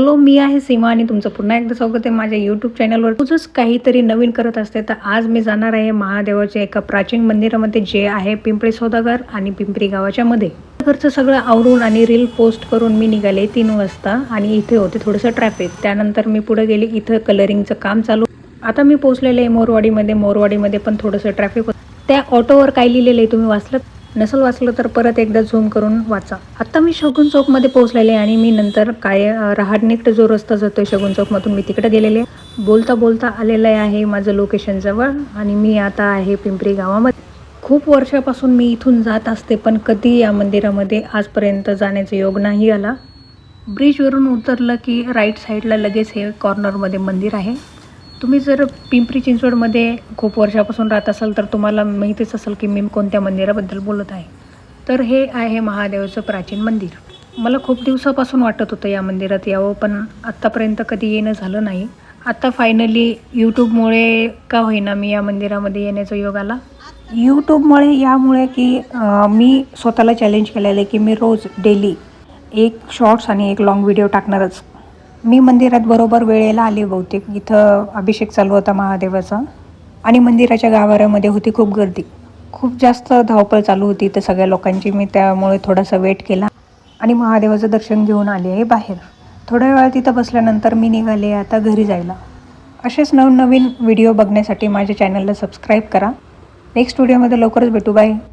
Hello, मी आहे सीमा आणि तुमचं पुन्हा एकदा स्वागत आहे माझ्या यूट्यूब चॅनलवर. रोजच काहीतरी नवीन करत असते. तर आज मी जाणार आहे महादेवाच्या एका प्राचीन मंदिरामध्ये, जे आहे पिंपरी सौदागर आणि पिंपरी गावाच्या मध्ये. घरचं सगळं आवरून आणि रील पोस्ट करून मी निघाले 3 वाजता आणि इथे होते थोडंसं ट्रॅफिक. त्यानंतर मी पुढे गेले, इथं कलरिंगचं काम चालू. आता मी पोहोचलेले आहे मोरवाडीमध्ये पण थोडंसं ट्रॅफिक होतं. त्या ऑटोवर काय लिहिलेलं आहे तुम्ही वाचलं नसेल वाचलं तर परत एकदा झूम करून वाचा. आता मी शगुन चौकमध्ये पोहोचलेले आणि मी नंतर रहाटनिकट जो रस्ता जातोय शगुन चौकमधून मी तिकडे गेलेले. बोलता बोलता आलेलं आहे माझं लोकेशन जवळ आणि मी आता आहे पिंपरी गावामध्ये. खूप वर्षापासून मी इथून जात असते, पण कधी या मंदिरामध्ये आजपर्यंत जाण्याचा योग नाही आला. ब्रिजवरून उतरलं की राईट साईडला लगेच हे कॉर्नरमध्ये मंदिर आहे. तुम्ही जर पिंपरी चिंचवडमध्ये खूप वर्षापासून राहत असाल तर तुम्हाला माहितीच असेल की मी कोणत्या मंदिराबद्दल बोलत आहे. तर हे आहे महादेवाचं प्राचीन मंदिर. मला खूप दिवसापासून वाटत होतं या मंदिरात यावं, पण आत्तापर्यंत कधी येणं झालं नाही. आता फायनली यूट्यूबमुळे का होईना मी या मंदिरामध्ये येण्याचा योग आला. यूट्यूबमुळे यामुळे की मी स्वतःला चॅलेंज केलेलं आहे की मी रोज डेली एक शॉर्ट्स आणि एक लॉंग व्हिडिओ टाकणारच. मी मंदिरात बरोबर वेळेला आले. बहुतेक इथं अभिषेक चालू होता महादेवाचा आणि मंदिराच्या गाभाऱ्यामध्ये होती खूप गर्दी. खूप जास्त धावपळ चालू होती इथं सगळ्या लोकांची. मी त्यामुळे थोडासा वेट केला आणि महादेवाचं दर्शन घेऊन आले आहे बाहेर. थोड्या वेळा तिथं बसल्यानंतर मी निघाले आता घरी जायला. असेच नवनवीन व्हिडिओ बघण्यासाठी माझ्या चॅनलला सबस्क्राईब करा. नेक्स्ट व्हिडिओमध्ये लवकरच भेटू. बाय.